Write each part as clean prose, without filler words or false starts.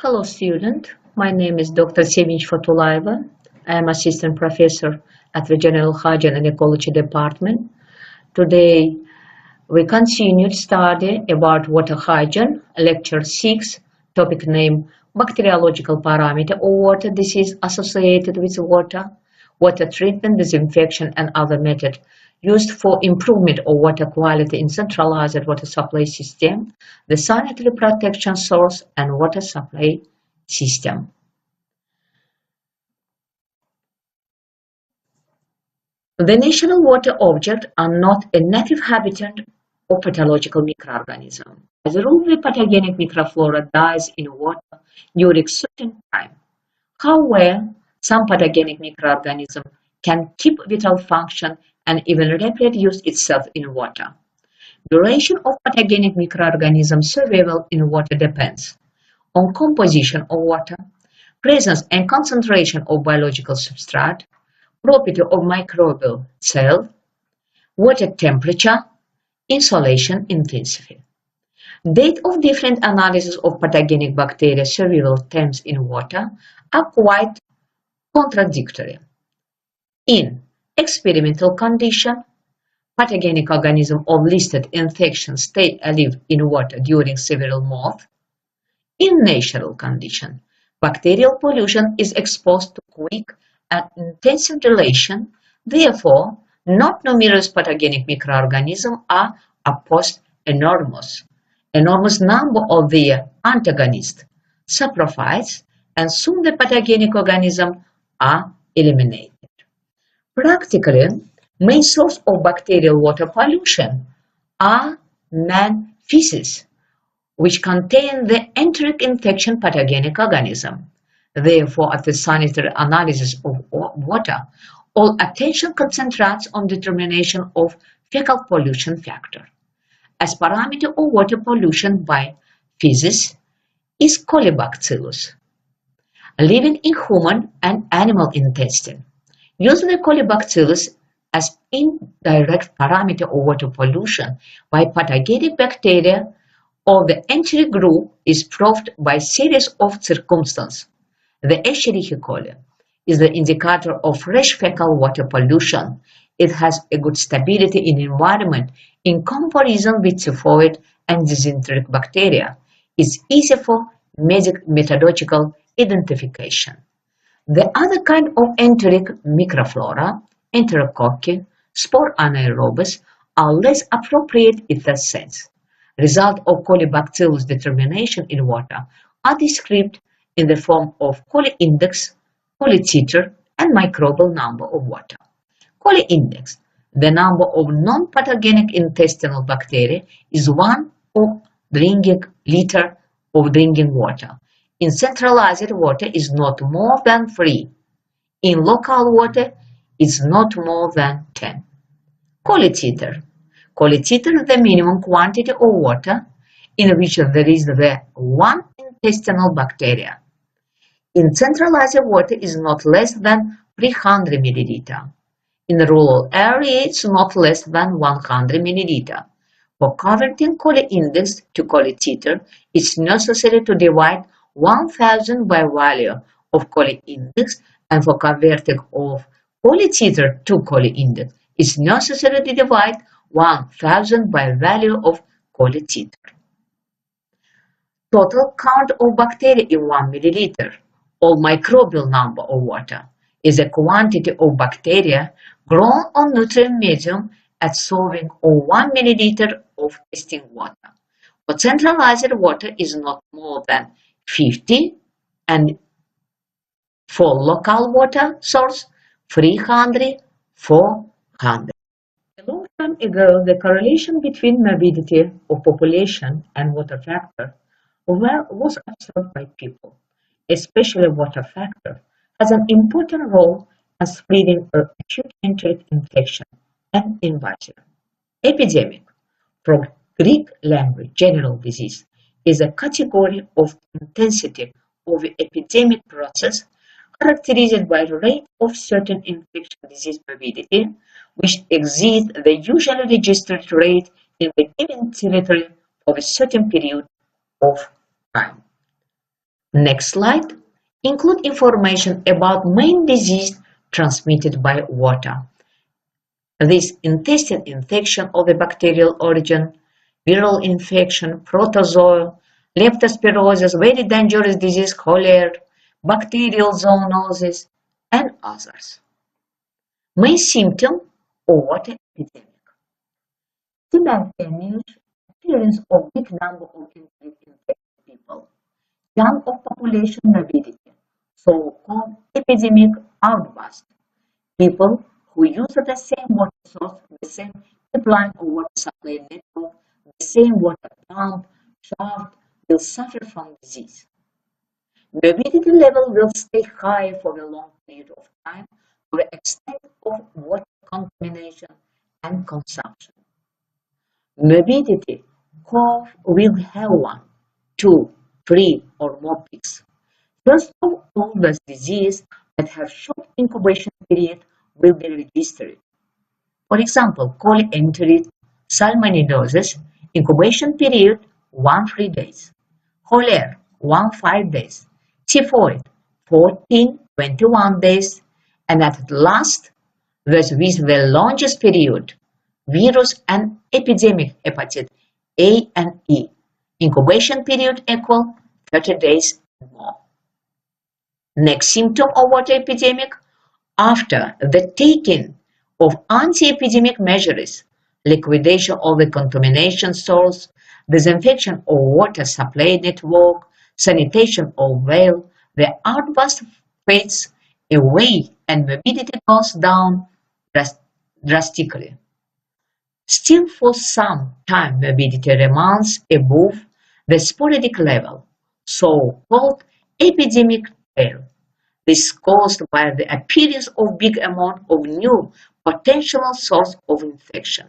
Hello student, my name is Dr. Fətullayeva. I am assistant professor at the General Hygiene and Ecology Department. Today we continue to study about water hygiene, lecture 6, topic name Bacteriological parameter of water disease associated with water, water treatment, disinfection and other methods used for improvement of water quality in centralized water supply system, the sanitary protection source and water supply system. The natural water objects are not a native habitat of pathological microorganism. As a rule, the pathogenic microflora dies in water during certain time. However, some pathogenic microorganism can keep vital function and even reproduce itself in water. Duration of pathogenic microorganism survival in water depends on composition of water, presence and concentration of biological substrate, property of microbial cell, water temperature, insolation intensity. Data of different analyses of pathogenic bacteria survival times in water are quite contradictory. In experimental condition, pathogenic organisms of listed infections stay alive in water during several months. In natural condition, bacterial pollution is exposed to quick and intensive dilation. Therefore, not numerous pathogenic microorganisms are opposed enormous number of their antagonists, saprophytes, and soon the pathogenic organisms are eliminated. Practically, main source of bacterial water pollution are man feces, which contain the enteric infection pathogenic organism. Therefore, at the sanitary analysis of water, all attention concentrates on determination of fecal pollution factor. As parameter of water pollution by feces is Colibacillus, living in human and animal intestine. Using the Colibacillus as indirect parameter of water pollution by pathogenic bacteria of the enteric group is proved by series of circumstances. The Escherichia coli is the indicator of fresh fecal water pollution. It has a good stability in environment in comparison with typhoid and dysenteric bacteria. It's easy for methodological identification. The other kind of enteric microflora, enterococci, spore anaerobes, are less appropriate in that sense. Result of Colibacillus determination in water are described in the form of coli index, coli titer, and microbial number of water. Coli index, the number of non-pathogenic intestinal bacteria, is 1 of drinking liter of drinking water. In centralized water is not more than 3. In local water is not more than 10. Coli titer. Coli titer is the minimum quantity of water in which there is the one intestinal bacteria. In centralized water is not less than 300 ml. In rural area, it's not less than 100 ml. For converting coli index to coli titer, it's necessary to divide 1000 by value of coli index, and for converting of coli titer to coli index, it's necessary to divide 1000 by value of coli titer. Total count of bacteria in 1 milliliter, or microbial number of water, is a quantity of bacteria grown on nutrient medium at serving of 1 milliliter of tasting water. For centralized water is not more than 50, and for local water source 300, 400. A long time ago, the correlation between morbidity of population and water factor was observed by people. Especially water factor has an important role in spreading acute enteric infection and invasion. Epidemic, from Greek language general disease, is a category of intensity of the epidemic process characterized by the rate of certain infection disease morbidity, which exceeds the usually registered rate in the given territory of a certain period of time. Next slide include information about main disease transmitted by water. This intestine infection of the bacterial origin, viral infection, protozoal, leptospirosis, very dangerous disease, cholera, bacterial zoonosis, and others. Main symptom of water epidemic. Simultaneous appearance of big number of infected people, young of population morbidity, so-called epidemic outburst. People who use the same water source, the same pipeline or water supply network, the same water pump, shaft will suffer from disease. Morbidity level will stay high for a long period of time to the extent of water contamination and consumption. Morbidity cough will have one, two, three, or more peaks. First of all, those diseases that have short incubation period will be registered. For example, choleenteritis, salmonellosis, incubation period 1-3 days, cholera 1-5 days, typhoid 14-21 days, and at last, with the longest period, virus and epidemic hepatitis A and E, incubation period equal 30 days and more. Next symptom of water epidemic, after the taking of anti-epidemic measures, liquidation of the contamination source, disinfection of water supply network, sanitation of well, the outburst fades away and morbidity goes down drastically. Still for some time morbidity remains above the sporadic level, so-called epidemic tail. This is caused by the appearance of big amount of new potential source of infection,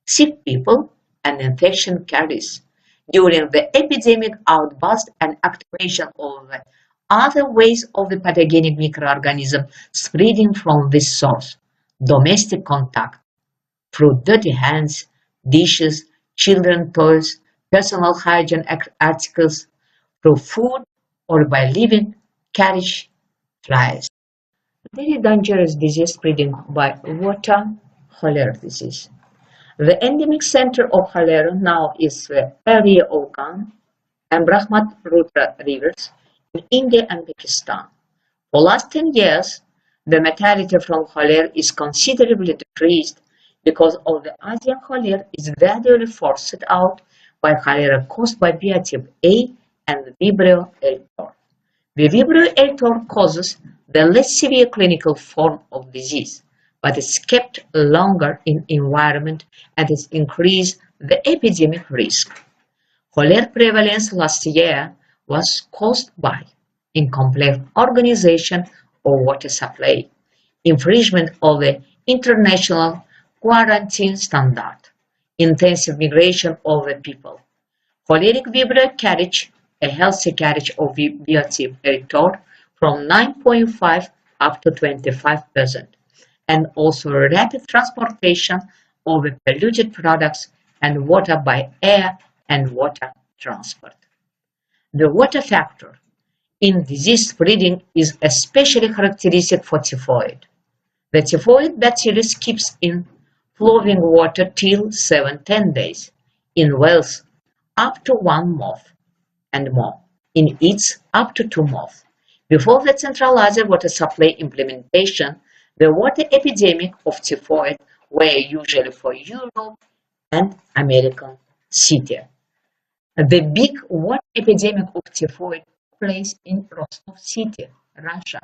sick people and infection carriers during the epidemic outburst and activation of the other ways of the pathogenic microorganism spreading from this source, domestic contact, through dirty hands, dishes, children's toys, personal hygiene articles, through food or by living carriage flies. Very dangerous disease spreading by water, cholera disease. The endemic center of cholera now is the area of Ganges and Brahmaputra rivers in India and Pakistan. For last 10 years, the mortality from cholera is considerably decreased because of the Asian cholera is gradually forced out by cholera caused by biotype A and the Vibrio actor. The Vibrio actor causes the less severe clinical form of disease, but is kept longer in environment and is increased the epidemic risk. Cholera prevalence last year was caused by incomplete organization of water supply, infringement of the international quarantine standard, intensive migration of the people, choleric vibrio carriage, a healthy carriage of biotype erythroid from 9.5 up to 25%, and also rapid transportation of the polluted products and water by air and water transport. The water factor in disease spreading is especially characteristic for typhoid. The typhoid bacteria keeps in flowing water till 7-10 days, in wells up to 1 month and more, in eats up to 2 months. Before the centralized water supply implementation, the water epidemic of typhoid were usually for Europe and American cities. The big water epidemic of typhoid took place in Rostov City, Russia,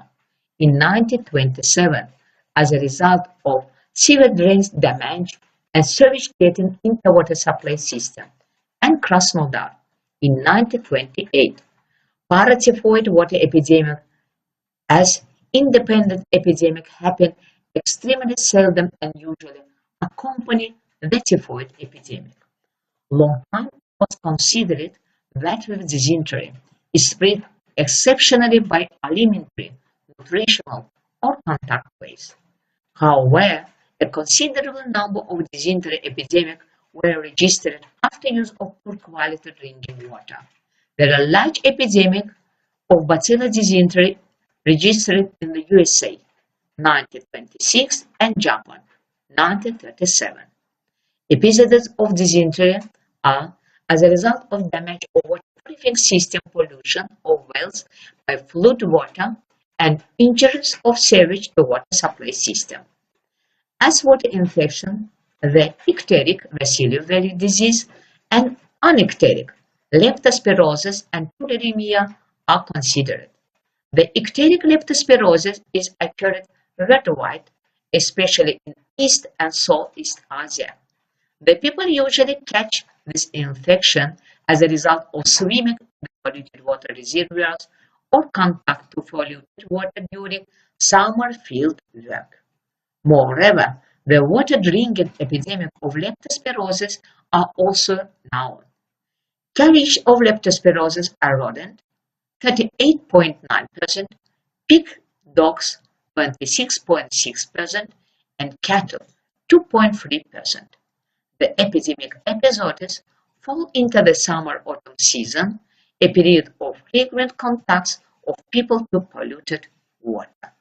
in 1927 as a result of sewer drains damage and sewage getting into the water supply system, and Krasnodar in 1928. Paratyphoid water epidemic as independent epidemic happen extremely seldom and usually accompany the typhoid epidemic. Long time it was considered that with dysentery is spread exceptionally by alimentary, nutritional, or contact ways. However, a considerable number of dysentery epidemics were registered after use of poor quality drinking water. There are large epidemics of bacillus dysentery registered in the USA, 1926, and Japan, 1937. Episodes of dysentery are as a result of damage of water purification system pollution of wells by flood water and injuries of sewage to water supply system. As water infection, the icteric bacillus disease and anicteric leptospirosis and tularemia are considered. The icteric leptospirosis is occurred worldwide, especially in East and Southeast Asia. The people usually catch this infection as a result of swimming in polluted water reservoirs or contact to polluted water during summer field work. Moreover, the water drinking epidemic of leptospirosis are also known. Carriage of leptospirosis are rodent, 38.9%, pig, dogs, 26.6%, and cattle, 2.3%. The epidemic episodes fall into the summer-autumn season, a period of frequent contacts of people to polluted water.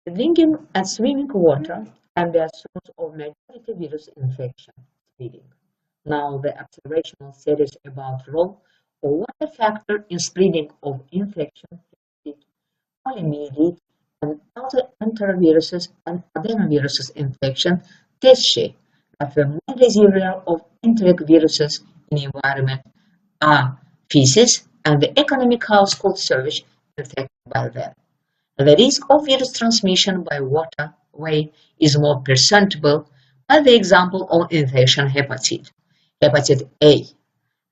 Drinking and swimming water can be a source of majority virus infection spreading. Now the observational series about role of water factor in spreading of infection, polymyelitis, and other enteroviruses and adenoviruses infection test shape that the main reservoir of enteric viruses in the environment are feces and the economic household sewage infected by them. The risk of virus transmission by waterway is more perceptible by the example of infection hepatitis. Hepatitis A.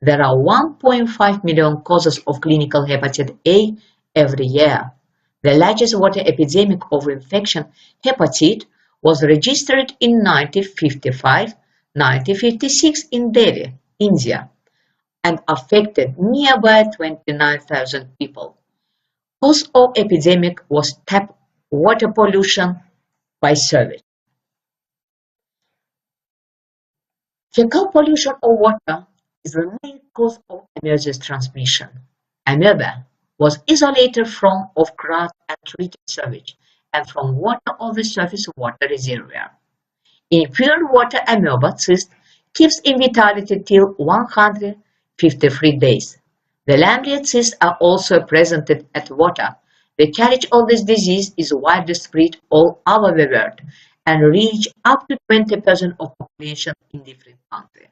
There are 1.5 million causes of clinical hepatitis A every year. The largest water epidemic of infection hepatitis was registered in 1955-1956 in Delhi, India, and affected nearby 29,000 people. Cause of epidemic was tap water pollution by sewage. Fecal pollution of water is the main cause of emergency transmission. Amoeba was isolated from off-grass and treated sewage and from water of the surface water reservoir. In pure water, amoeba cyst keeps in vitality till 153 days. The lamprey cysts are also presented at water. The carriage of this disease is widespread all over the world and reach up to 20% of population in different countries.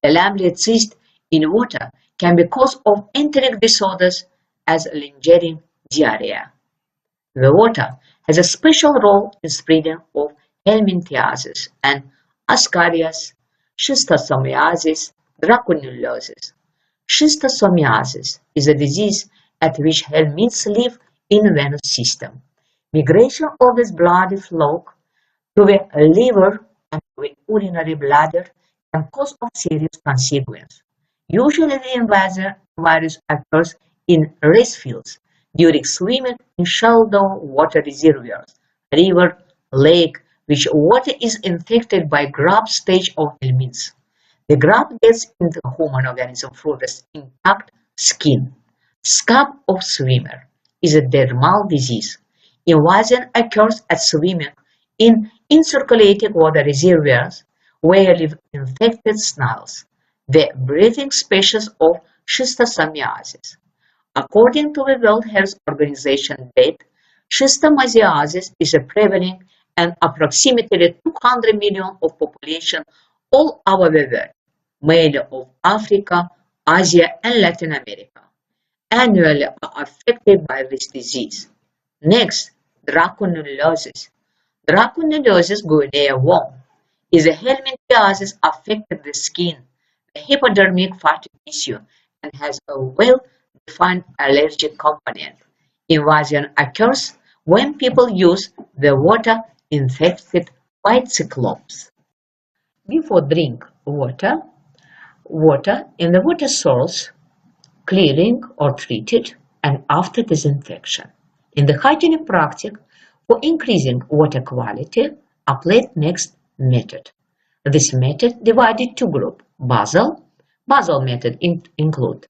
The lamprey cyst in water can be cause of enteric disorders as lingering diarrhea. The water has a special role in spreading of helminthiasis and ascarias, schistosomiasis, dracunculosis. Schistosomiasis is a disease at which helminths live in the venous system. Migration of this blood flow to the liver and to the urinary bladder can cause of serious consequences. Usually the invasive virus occurs in rice fields during swimming in shallow water reservoirs, river, lake, which water is infected by grub stage of helminths. The grub gets into the human organism through the intact skin. Scab of swimmer is a dermal disease. Invasion occurs at swimming in incirculating water reservoirs where live infected snails, the breeding species of schistosomiasis. According to the World Health Organization data, schistosomiasis is a prevalent and approximately 200 million of population all over the world, mainly of Africa, Asia, and Latin America, annually are affected by this disease. Next, dracunculosis. Dracunculosis guinea worm is a helminthiasis affecting the skin, the hypodermic fatty tissue, and has a well-defined allergic component. Invasion occurs when people use the water infected by cyclops. Before drink water in the water source, clearing or treated, and after disinfection. In the hygienic practice, for increasing water quality, applied next method. This method divided two groups. Basal method include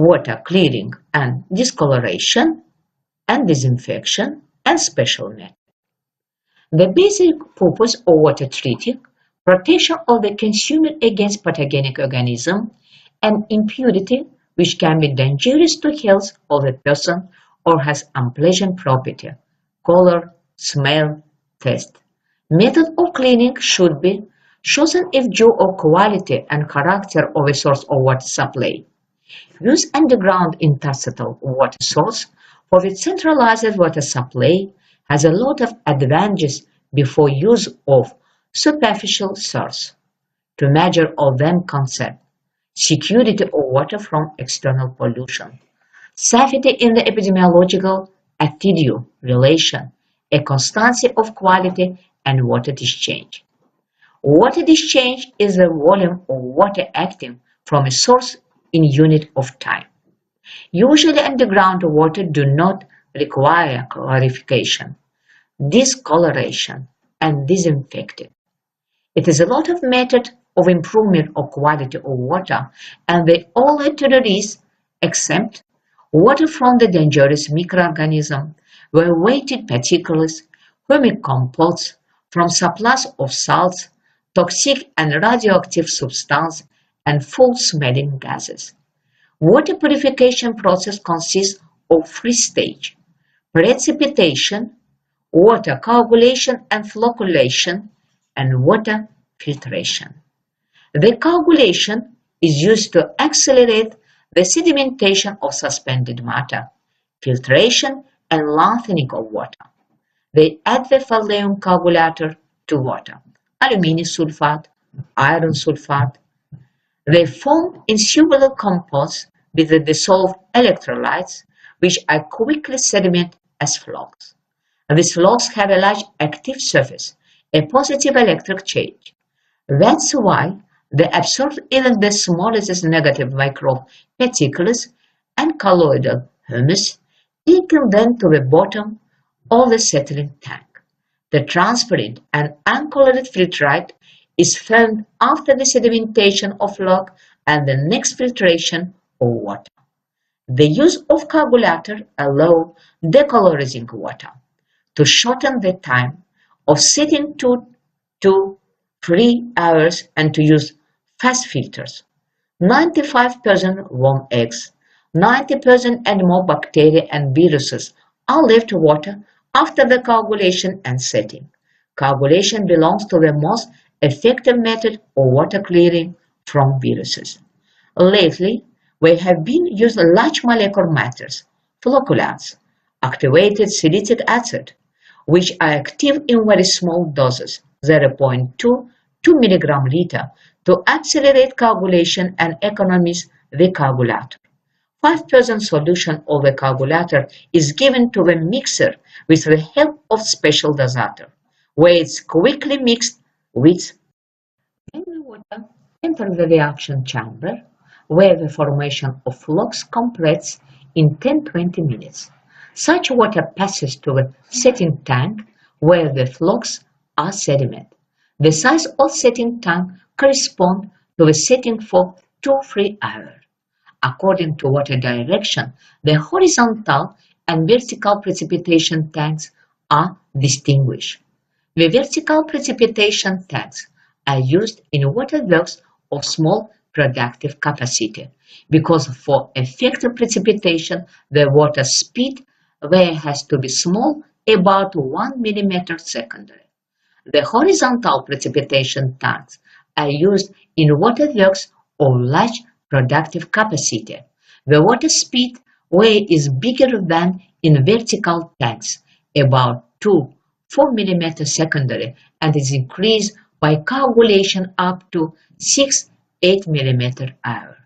water clearing and discoloration, and disinfection, and special methods. The basic purpose of water treating: protection of the consumer against pathogenic organisms and impurity which can be dangerous to health of the person or has unpleasant property, color, smell, taste. Method of cleaning should be chosen if due of quality and character of a source of water supply. Use underground interstitial water source for the centralized water supply has a lot of advantages before use of superficial source. To measure of them concept: security of water from external pollution, safety in the epidemiological attitude relation, a constancy of quality, and water discharge. Water discharge is the volume of water acting from a source in unit of time. Usually underground water do not require clarification, discoloration, and disinfecting. It is a lot of method of improvement of quality of water, and they all to the risk exempt water from the dangerous microorganism, were weighted particles, humic compounds, from surplus of salts, toxic and radioactive substances, and foul-smelling gases. Water purification process consists of three stages: precipitation, water coagulation and flocculation, and water filtration. The coagulation is used to accelerate the sedimentation of suspended matter, filtration and lengthening of water. They add the Fətullayeva coagulator to water, aluminum sulfate, iron sulfate. They form insoluble compounds with the dissolved electrolytes, which are quickly sediment as flux. These flux have a large active surface, a positive electric charge. That's why they absorb even the smallest negative microbe particles and colloidal humus, taking them to the bottom of the settling tank. The transparent and uncolored filtrate is formed after the sedimentation of rock and the next filtration of water. The use of coagulator allows decolorizing water to shorten the time of setting to 3 hours and to use fast filters. 95% warm eggs, 90% and more bacteria and viruses are left to water after the coagulation and setting. Coagulation belongs to the most effective method of water clearing from viruses. Lately, we have been using large molecular matters, flocculants, activated salicylic acid, which are active in very small doses, 0.2 to 2 mg/liter, to accelerate coagulation and economize the coagulator. 5% solution of the coagulator is given to the mixer with the help of special dosator, where it's quickly mixed with then the water enters the reaction chamber, where the formation of flux completes in 10-20 minutes. Such water passes to the setting tank, where the flux are sediment. The size of setting tank corresponds to the setting for 2-3 hours. According to water direction, the horizontal and vertical precipitation tanks are distinguished. The vertical precipitation tanks are used in waterworks of small productive capacity because for effective precipitation the water speed there has to be small, about 1 mm secondary. The horizontal precipitation tanks are used in waterworks of large productive capacity. The water speed where is bigger than in vertical tanks, about 2-4 mm secondary, and is increased by coagulation up to 6-8 mm/hour.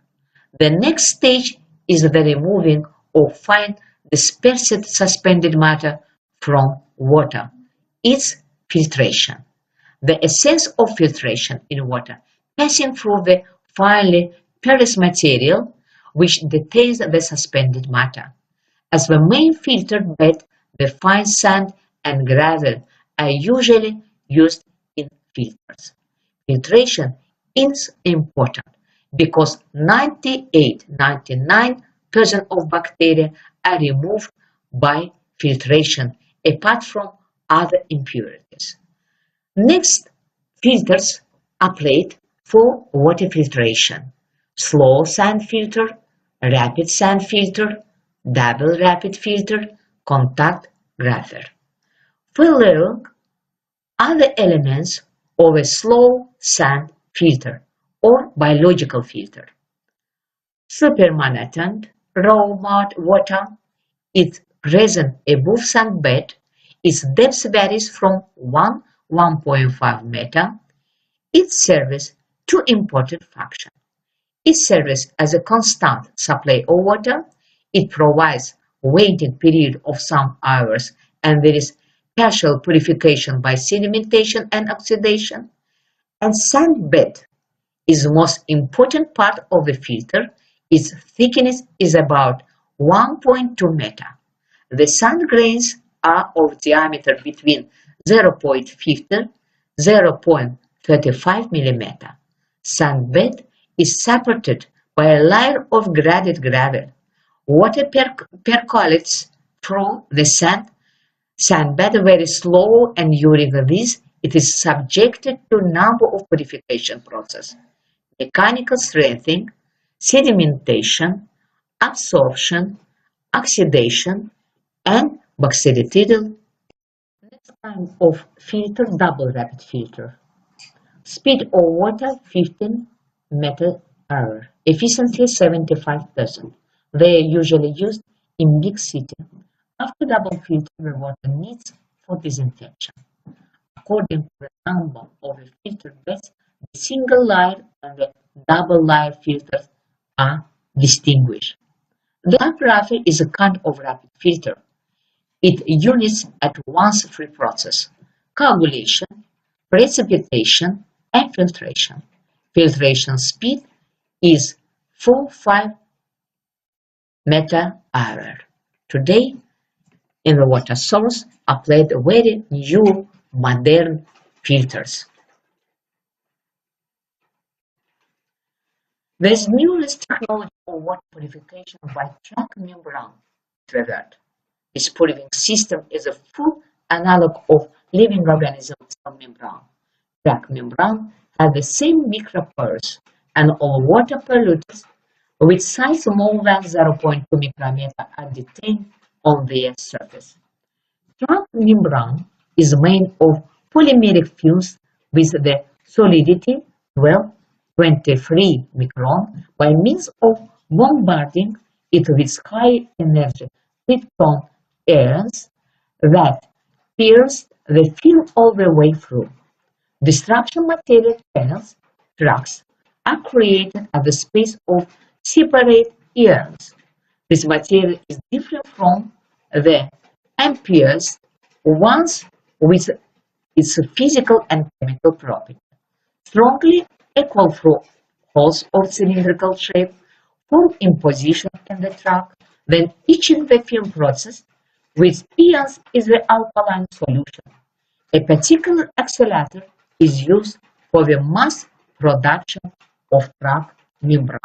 The next stage is the removing of fine dispersed suspended matter from water. It's filtration. The essence of filtration in water passing through the finely porous material which detains the suspended matter. As the main filtered bed, the fine sand and gravel are usually used in filters. Filtration is important because 98-99% 50% of bacteria are removed by filtration, apart from other impurities. Next, filters applied for water filtration: slow sand filter, rapid sand filter, double rapid filter, contact grapher. Following are the elements of a slow sand filter or biological filter. Supermannatant raw water is present above sand bed. Its depth varies from 1.5 meter. It serves two important functions. It serves as a constant supply of water. It provides waiting period of some hours, and there is partial purification by sedimentation and oxidation. And sand bed is the most important part of the filter. Its thickness is about 1.2 meter. The sand grains are of diameter between 0.50 and 0.35 millimeter. Sand bed is supported by a layer of graded gravel. Water percolates through the sand bed very slow, and during this it is subjected to a number of purification processes: mechanical strengthening, sedimentation, absorption, oxidation, and bactericidal. Next kind of filter, double rapid filter. Speed of water 15 meter hour. Efficiency 75%. They are usually used in big cities. After double filter, the water needs for disinfection. According to the number of the filter beds, the single layer and the double layer filters are distinguished. The grapher is a kind of rapid filter. It uses at once three processes: coagulation, precipitation, and filtration. Filtration speed is 4-5 meter hour. Today, in the water source, applied very new modern filters. This newest technology of water purification by track membrane triggered. This purifying system is a full analog of living organism cell membrane. Track membrane have the same micropores and all water pollutants with size more than 0.2 micrometer are detained on their surface. Track membrane is made of polymeric films with the solidity 23 micron. By means of bombarding it with high energy krypton ions that pierce the film all the way through. Destruction material channels, tracks, are created at the space of separate ions. This material is different from the unpierced ones with its physical and chemical properties. Strongly equal holes of cylindrical shape form in position in the track, then each in the film process with ions is the alkaline solution. A particular accelerator is used for the mass production of track membrane.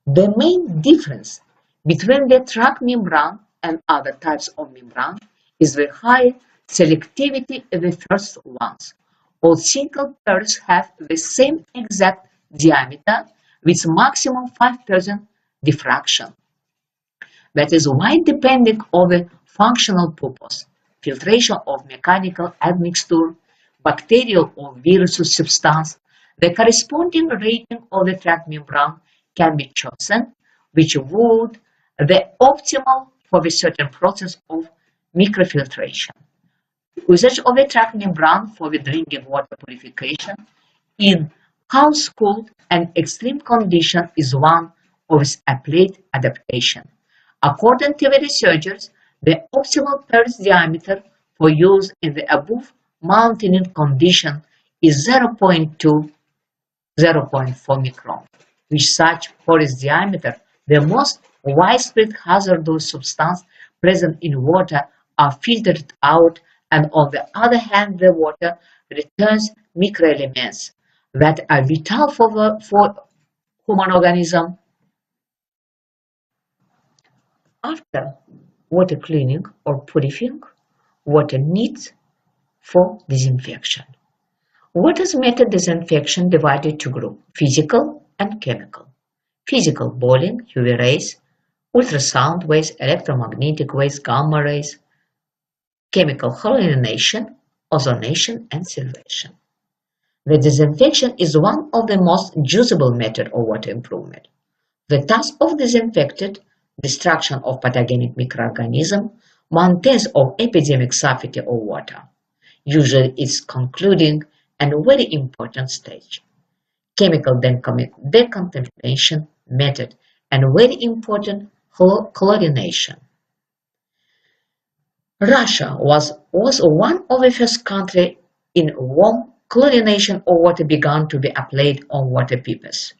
The main difference between the track membrane and other types of membrane is the high selectivity of the first ones. All single pairs have the same exact diameter with maximum 5% diffraction. That is why, depending on the functional purpose, filtration of mechanical admixture, bacterial or virus substance, the corresponding rating of the track membrane can be chosen, which would the optimal for a certain process of microfiltration. Usage of the track membrane for the drinking water purification in house-cooled and extreme conditions is one of its applied adaptation. According to the researchers, the optimal purse diameter for use in the above mountain condition is 0.2-0.4 micron. With such porous diameter, the most widespread hazardous substances present in water are filtered out, and on the other hand, the water returns microelements that are vital for human organism After water cleaning or purifying, water needs for disinfection. Water's method disinfection divided to group physical and chemical. Physical boiling, UV rays, ultrasound waves, electromagnetic waves, gamma rays, chemical chlorination, ozonation, and silvation. The disinfection is one of the most usable methods of water improvement. The task of disinfected, destruction of pathogenic microorganisms, maintenance of epidemic safety of water. Usually it's concluding and very important stage. Chemical decontamination method and very important chlorination. Russia was one of the first countries in whom chlorination of water began to be applied on water pipes.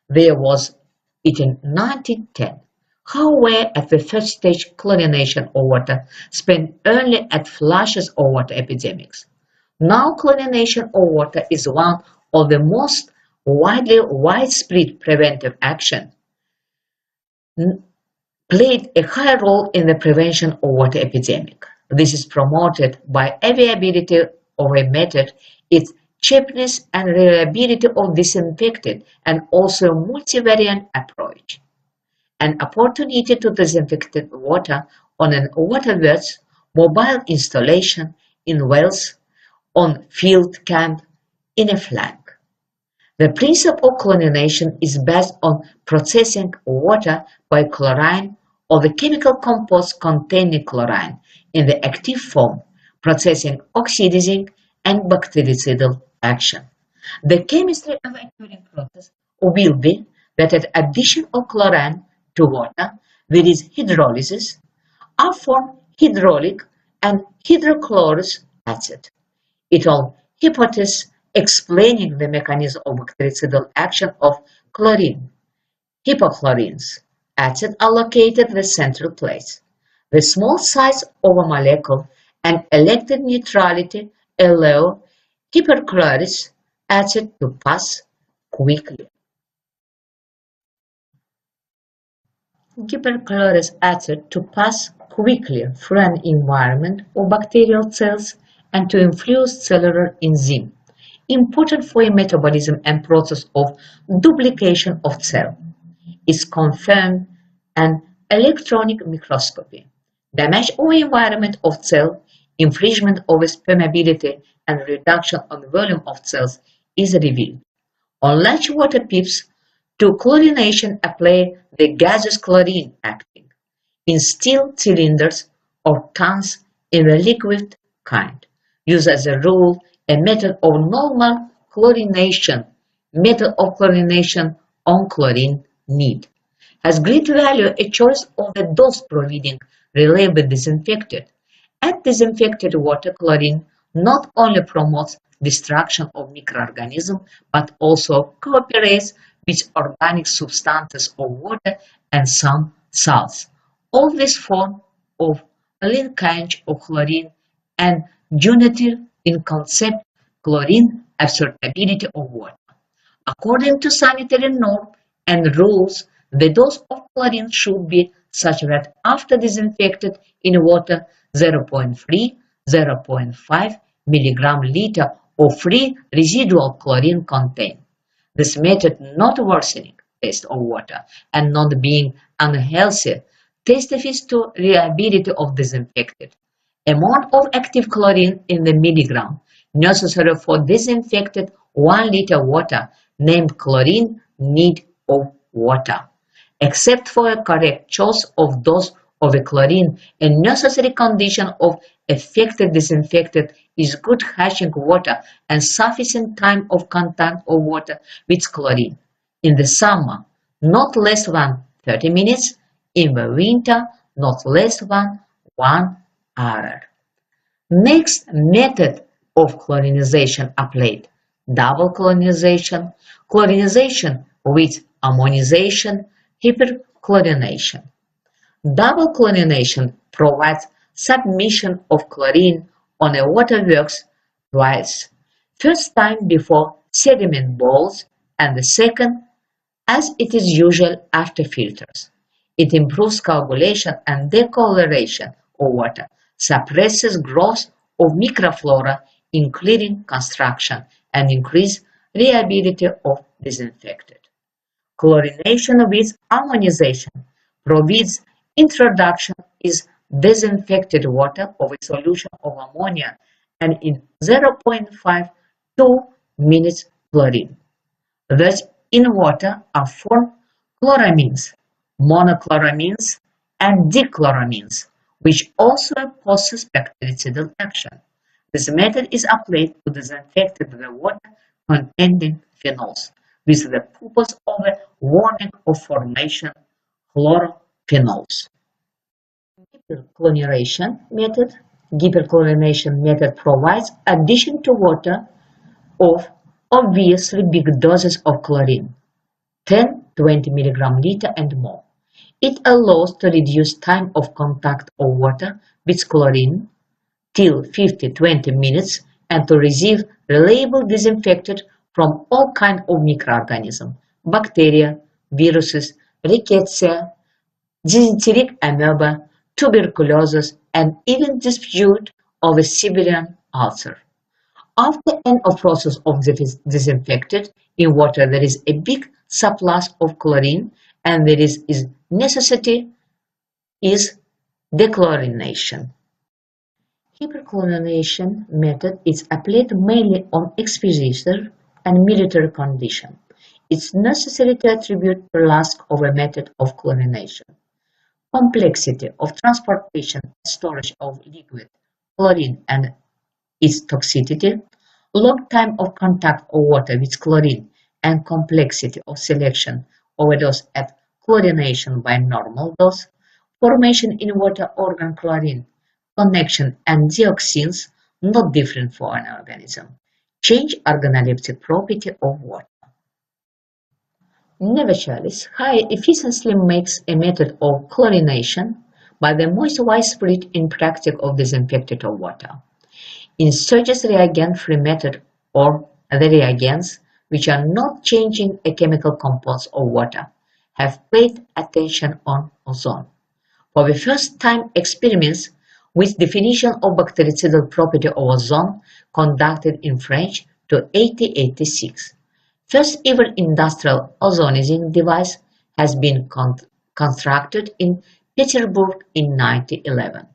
There was it in 1910. However, at the first stage, chlorination of water spent only at flushes of water epidemics. Now, chlorination of water is one of the most widespread preventive action. Played a high role in the prevention of water epidemic. This is promoted by availability of a method, its cheapness and reliability of disinfected, and also multivariant approach. An opportunity to disinfect water on an waterworks mobile installation in Wales, on field camp, in a flank. The principle of chlorination is based on processing water by chlorine or the chemical compounds containing chlorine in the active form, processing oxidizing and bactericidal action. The chemistry of a curing process will be that at addition of chlorine to water, there is hydrolysis, are formed hydraulic and hydrochlorous acid. It all hypothesis explaining the mechanism of bactericidal action of chlorine. Hypochlorines acid are located in the central place. The small size of a molecule and electric neutrality allow hypochlorous acid to pass quickly. Hypochlorous acid to pass quickly through an environment of bacterial cells and to influence cellular enzyme, important for a metabolism and process of duplication of cell, is confirmed an electronic microscopy. Damage of environment of cell, infringement of its permeability, and reduction on volume of cells is revealed. On large water pipes, to chlorination apply the gaseous chlorine acting in steel cylinders or tanks in the liquid kind. Use as a rule a method of normal chlorination, on chlorine need. Has great value a choice of the dose providing reliable disinfectant. At disinfected water, chlorine not only promotes destruction of microorganisms but also cooperates with organic substances of water and some salts. All this form of linkage of chlorine and unitive in concept chlorine absorbability of water. According to sanitary norms and rules, the dose of chlorine should be such that after disinfected in water 0.3–0.5 mg/liter of free residual chlorine contained. This method not worsening taste of water and not being unhealthy testifies to reliability of disinfected. Amount of active chlorine in the milligram necessary for disinfected 1 liter water named chlorine need of water. Except for a correct choice of dose of a chlorine, a necessary condition of effective disinfectant is good hashing water and sufficient time of contact of water with chlorine. In the summer, not less than 30 minutes. In the winter, not less than 1 hour. Next method of chlorinization applied: double chlorinization, chlorinization with ammonization, hyperchlorination. Double chlorination provides submission of chlorine on a waterworks twice, first time before sediment balls and the second, as it is usual, after filters. It improves coagulation and decoloration of water, suppresses growth of microflora, including construction, and increase reliability of disinfected. Chlorination with ammonization provides introduction is disinfected water of a solution of ammonia and in 0.5 to minutes chlorine. Thus, in water are formed chloramines, monochloramines, and dichloramines, which also possess bactericidal action. This method is applied to disinfect the water containing phenols, with the purpose of a warning of formation chlorophenols. Hyperchlorination method provides addition to water of obviously big doses of chlorine, 10-20 mg/liter and more. It allows to reduce time of contact of water with chlorine till 50-20 minutes and to receive reliable disinfectant from all kinds of microorganisms, bacteria, viruses, rickettsia, dysenteric amoeba, tuberculosis, and even dispute of a Siberian ulcer. After end of process of disinfected in water, there is a big surplus of chlorine, and there is necessity is dechlorination. Hyperchlorination method is applied mainly on exposition and military condition. It's necessary to attribute the lack of a method of chlorination. Complexity of transportation and storage of liquid chlorine and its toxicity, long time of contact of water with chlorine, and complexity of selection of a dose at chlorination by normal dose, formation in water organ chlorine, connection and dioxins not different for an organism, change organoleptic property of water. Nevertheless, high efficiency makes a method of chlorination by the most widespread in practice of disinfected of water. In such as reagent-free method or the reagents which are not changing a chemical compounds of water have paid attention on ozone. For the first time, experiments with definition of bactericidal property of ozone conducted in French to 1886. First ever industrial ozonizing device has been constructed in Petersburg in 1911.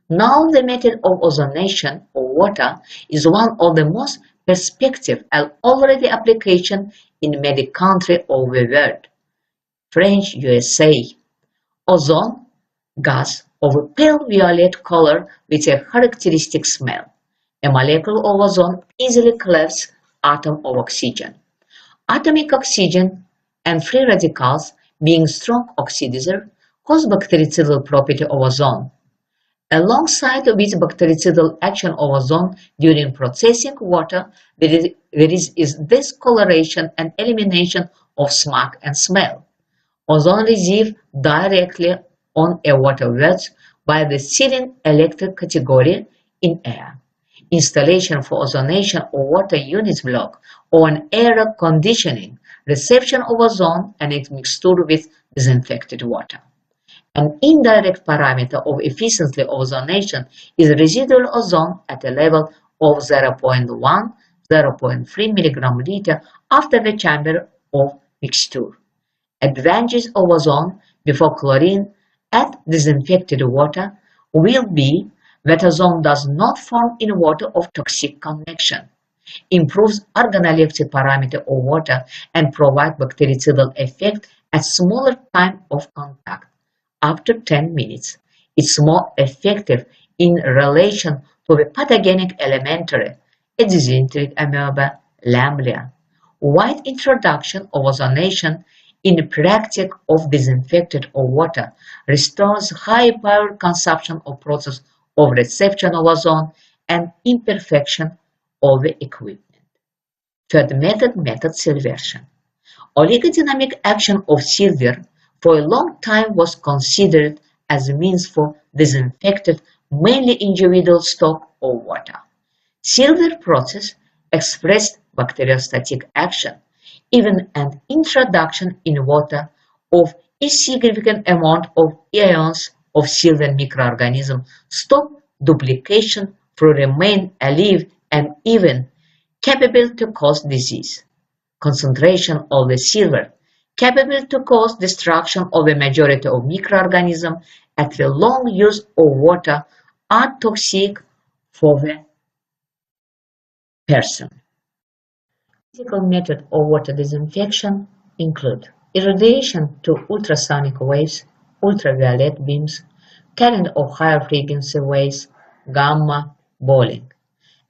Now the method of ozonation of water is one of the most perspective and already application in many countries of the world. French, USA. Ozone gas of a pale violet color with a characteristic smell. A molecule of ozone easily cleaves atom of oxygen. Atomic oxygen and free radicals, being strong oxidizer, cause bactericidal property of ozone. Alongside with bactericidal action of ozone during processing water, there is discoloration and elimination of smoke and smell. Ozone received directly on a water works by the sealing electric category in air. Installation for ozonation of water units block or an air conditioning, reception of ozone and its mixture with disinfected water. An indirect parameter of efficiency of ozonation is residual ozone at a level of 0.1-0.3 mg/liter after the chamber of mixture. Advantages of ozone before chlorine at disinfected water will be that ozone does not form in water of toxic connection, improves organoleptic parameter of water, and provide bactericidal effect at smaller time of contact, up to 10 minutes. It's more effective in relation to the pathogenic elementary, dysenteric amoeba, lamblia. Wide introduction of ozonation in the practice of disinfected of water restores high power consumption of process of reception of ozone and imperfection of the equipment. Third method silversion. Oligodynamic action of silver for a long time was considered as a means for disinfected mainly individual stock of water. Silver process expressed bacteriostatic action, even an introduction in water of a significant amount of ions of silver microorganisms stop duplication to remain alive and even capable to cause disease. Concentration of the silver capable to cause destruction of the majority of microorganisms at the long use of water are toxic for the person. Physical methods of water disinfection include irradiation to ultrasonic waves, ultraviolet beams, current of higher frequency waves, gamma, bowling.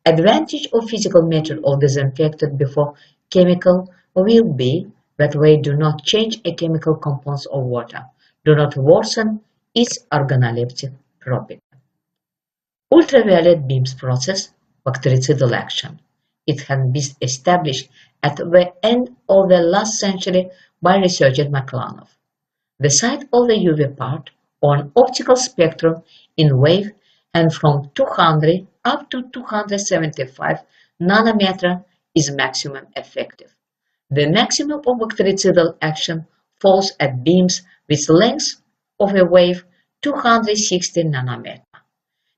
Advantage of physical method of disinfectant before chemical will be that they do not change a chemical compounds of water, do not worsen its organoleptic property. Ultraviolet beams process bactericidal action. It has been established at the end of the last century by researcher McLanoff. The site of the UV part on optical spectrum in wave and from 200 up to 275 nanometer is maximum effective. The maximum of bactericidal action falls at beams with length of a wave 260 nanometer.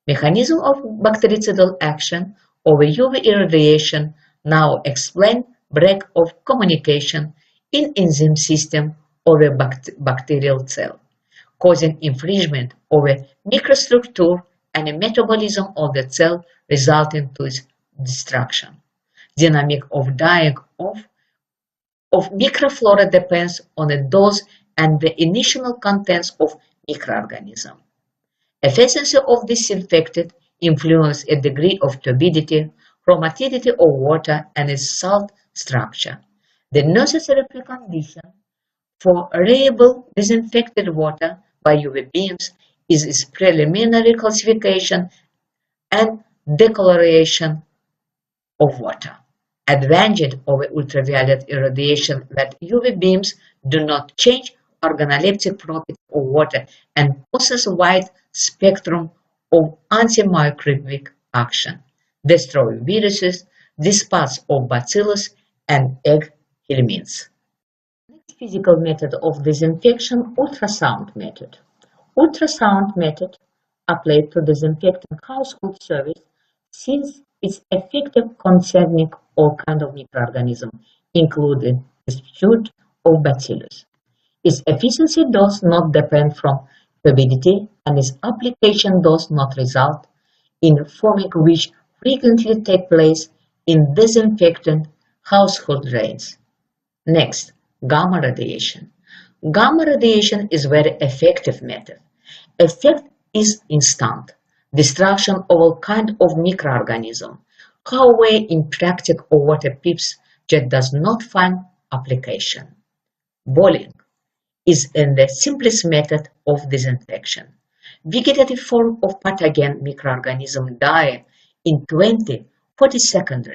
Mechanism of bactericidal action of a UV irradiation now explain break of communication in enzyme system of a bacterial cell, causing infringement of a microstructure and a metabolism of the cell resulting to its destruction. Dynamic of dying of microflora depends on the dose and the initial contents of microorganism. Efficiency of disinfectant influences a degree of turbidity, chromaticity of water and its salt structure. The necessary precondition for reliable disinfected water by UV beams is its preliminary classification and decoloration of water. Advantage of ultraviolet irradiation that UV beams do not change organoleptic property of water and possess wide spectrum of antimicrobial action, destroy viruses, dispatch of bacillus and egg helminths. Next physical method of disinfection, ultrasound method. Ultrasound method applied to disinfecting household service since its effective concerning all kinds of microorganisms, including the species of bacillus. Its efficiency does not depend from turbidity and its application does not result in foaming which frequently take place in disinfectant household drains. Next, gamma radiation. Gamma radiation is very effective method. Effect is instant. Destruction of all kind of microorganisms. However, in practice of water pipes that does not find application. Boiling is in the simplest method of disinfection. Vegetative form of pathogen microorganism die in 20-40 seconds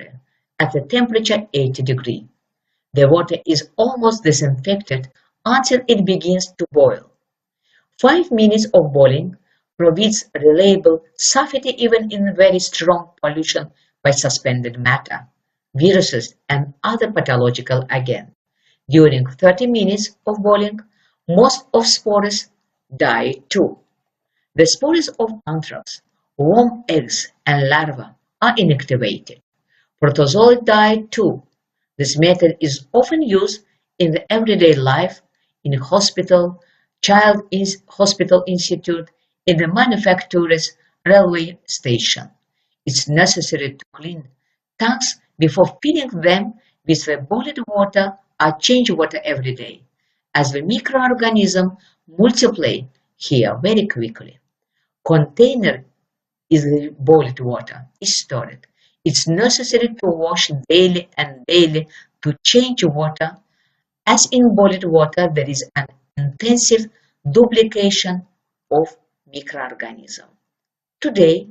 at a temperature 80 degrees. The water is almost disinfected until it begins to boil. 5 minutes of boiling provides reliable safety even in very strong pollution by suspended matter, viruses and other pathological agents. During 30 minutes of boiling, most of spores die too. The spores of anthrax, worm eggs and larvae are inactivated. Protozoa die too. This method is often used in the everyday life, in hospital, hospital institute, in the manufacturer's railway station. It's necessary to clean tanks before filling them with the boiled water or change water every day, as the microorganisms multiply here very quickly. Container is the boiled water is stored. It's necessary to wash daily and daily to change water, as in boiled water there is an intensive duplication of microorganisms. Today,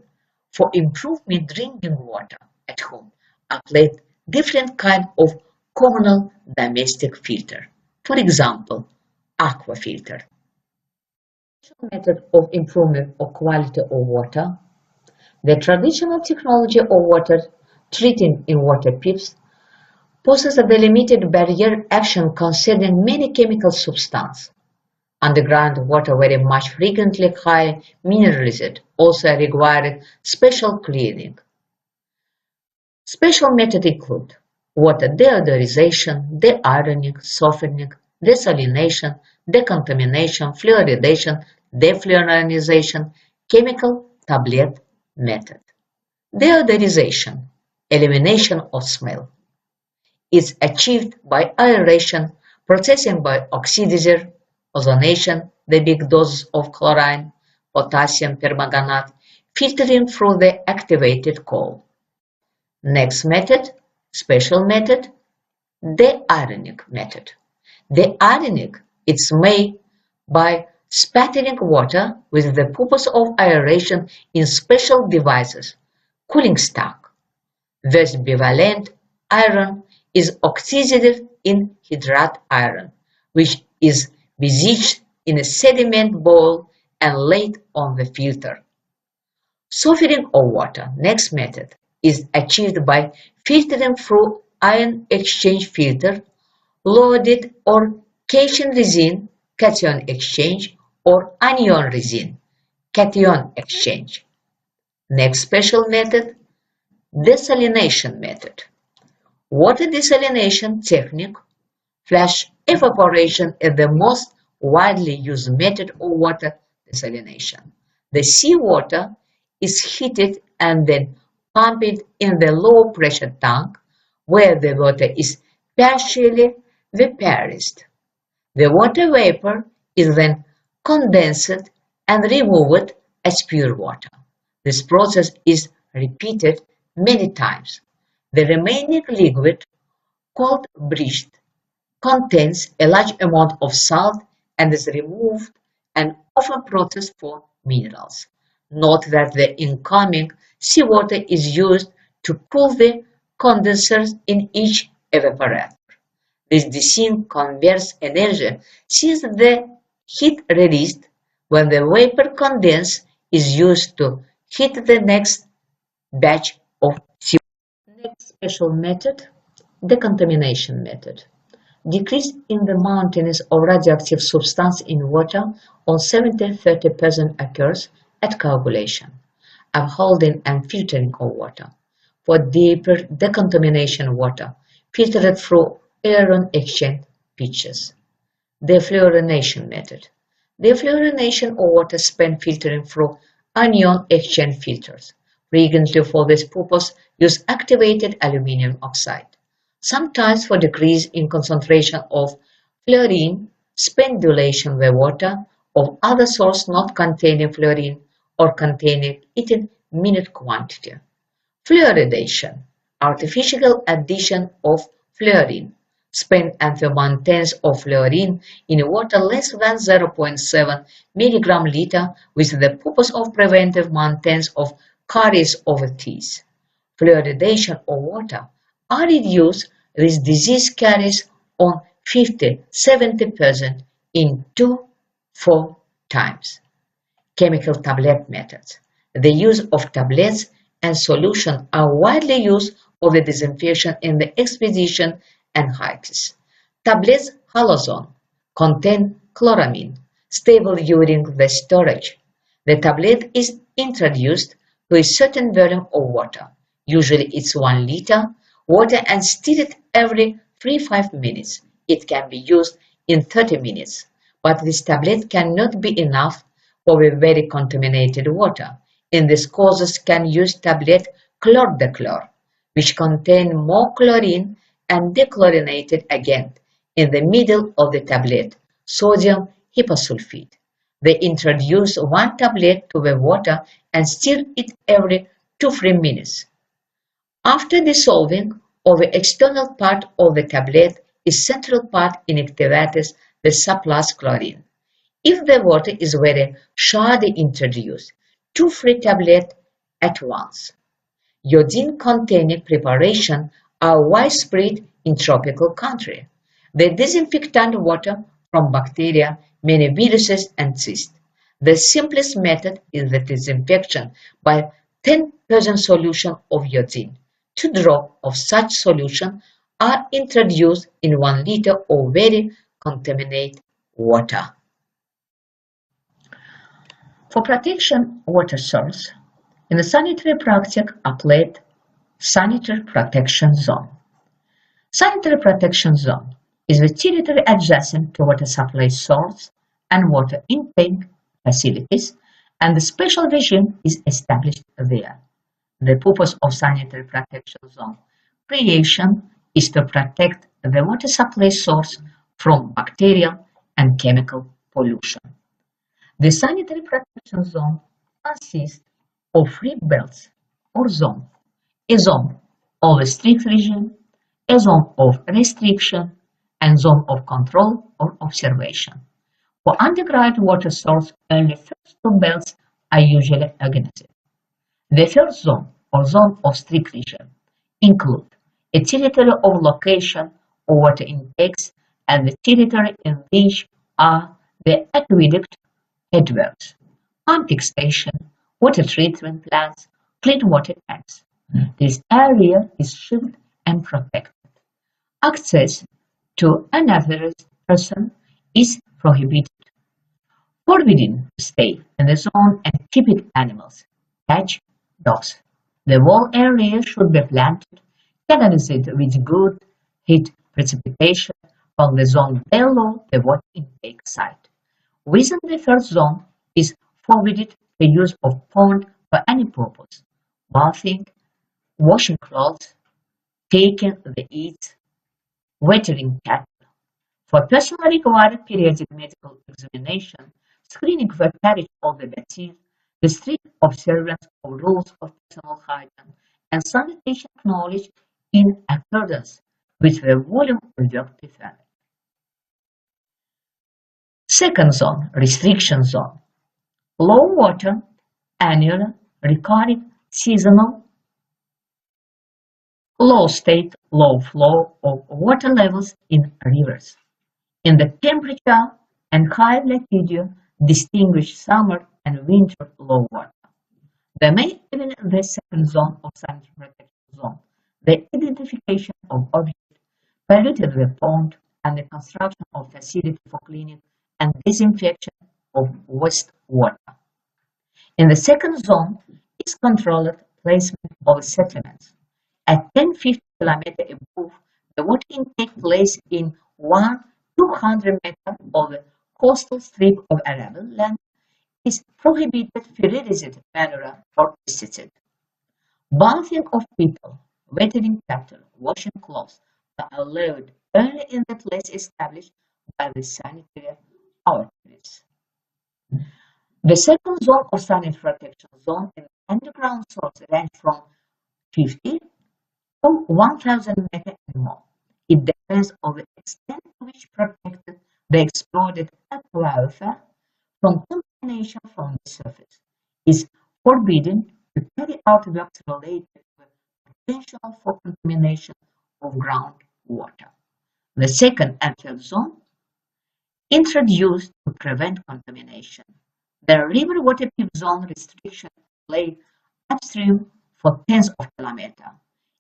for improvement drinking water at home, apply different kind of communal domestic filter. For example, aqua filter. Method of improvement of quality of water. The traditional technology of water treating in water pipes poses a delimited barrier action concerning many chemical substances. Underground water very much frequently high mineralized, also required special cleaning. Special methods include water deodorization, deironing, softening, desalination, decontamination, fluoridation, defluorinization, chemical tablet method. Deodorization, elimination of smell, is achieved by aeration, processing by oxidizer, ozonation, the big doses of chlorine, potassium permanganate, filtering through the activated coal. Next method, special method, deironing method. Deironing is made by spattering water with the purpose of aeration in special devices, cooling stack. Thus bivalent iron is oxidized in hydrate iron, which is besieged in a sediment bowl and laid on the filter. Softening of water, next method, is achieved by filtering through ion exchange filter, loaded or cation resin, cation exchange, or anion resin, cation exchange. Next special method, desalination method. Water desalination technique, flash evaporation is the most widely used method of water desalination. The seawater is heated and then pumped in the low pressure tank where the water is partially vaporized. The water vapor is then condensed and removed as pure water. This process is repeated many times. The remaining liquid, called breached, contains a large amount of salt and is removed and often processed for minerals. Note that the incoming seawater is used to cool the condensers in each evaporator. This design converts energy since the heat released when the vapor condense is used to heat the next batch of seawater. Next special method, decontamination method. Decrease in the mountains of radioactive substance in water on 70–30% occurs at coagulation, upholding and filtering of water. For deeper decontamination water, filtered through ion exchange pitches. Defluorination method. Defluorination of water spent filtering through anion exchange filters. Frequently for this purpose, use activated aluminum oxide. Sometimes for decrease in concentration of fluorine, spendulation the water of other source not containing fluorine or containing it in minute quantity. Fluoridation, artificial addition of fluorine. Spend until 1/10 of fluorine in water less than 0.7 mg liter with the purpose of preventing 1/10 of caries of teeth. Fluoridation of water are reduced with disease caries on 50–70% in 2–4 times. Chemical tablet methods. The use of tablets and solution are widely used for the disinfection in the expedition and hikes. Tablets halazone contain chloramine, stable during the storage. The tablet is introduced to a certain volume of water, usually it's 1 liter, water and stirred every 3–5 minutes. It can be used in 30 minutes, but this tablet cannot be enough for the very contaminated water. In this causes can use tablet chlor-de-chlor, which contain more chlorine and dechlorinated again in the middle of the tablet, sodium hyposulfite. They introduce 1 tablet to the water and stir it every 2–3 minutes. After dissolving of the external part of the tablet is central part inactivates the surplus chlorine. If the water is very sharply introduced, 2–3 tablets at once. Iodine-containing preparations are widespread in tropical countries. They disinfectant water from bacteria, many viruses and cysts. The simplest method is the disinfection by 10% solution of iodine. 2 drops of such solution are introduced in 1 liter of very contaminated water. For protection water source, in the sanitary practice applied sanitary protection zone. Sanitary protection zone is the territory adjacent to water supply source and water intake facilities, and the special regime is established there. The purpose of sanitary protection zone creation is to protect the water supply source from bacterial and chemical pollution. The sanitary protection zone consists of three belts or zones: a zone of strict regime, a zone of restriction, and zone of control or observation. For underground water source, only first two belts are usually organized. The first zone or zone of strict regime include a territory of location of water intakes and the territory in which are the aqueduct, headworks, pumping station, water treatment plants, clean water tanks. This area is shielded and protected. Access to another person is prohibited. Forbidden to stay in the zone and keep it animals, cats, dogs. The whole area should be planted, canalized with good heat precipitation from the zone below the water intake site. Within the first zone is forbidden the use of pond for any purpose: bathing, washing clothes, taking the eats, watering cattle. For personnel required periodic medical examination, screening for carriage of the vaccine, the strict observance of rules of personal hygiene, and sanitation knowledge in accordance with the volume of work performed. Second zone, restriction zone: low water, annual, recurring, seasonal, low state, low flow of water levels in rivers. In the temperature and high latitude distinguish summer and winter low water. The main even in the second zone of sanitary protection zone, the identification of objects polluted the pond and the construction of facility for cleaning and disinfection of wastewater. In the second zone is controlled placement of settlements. At 10-50 km above the water intake place in 1-200 meters of the coastal strip of arable land is prohibited fertilized manure or pesticide. Bathing of people, watering cattle, washing clothes are allowed only in the place established by the sanitary authorities. The second zone of sanitary protection zone in the underground source range from 50 to 1,000 meters and more. It depends on the extent to which protected the exploded aquifer from contamination from the surface. Is forbidden to carry out works related to the potential for contamination of groundwater. The second and third zone introduced to prevent contamination. The river water peak zone restriction laid upstream for tens of kilometers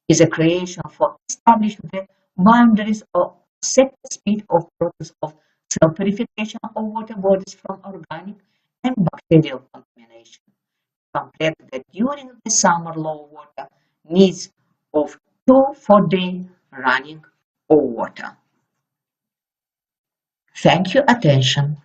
is a creation for establishing the boundaries of set speed of process of self-purification of water bodies from organic and bacterial contamination, compared that during the summer low water needs of 2 4 day running of water. Thank you attention.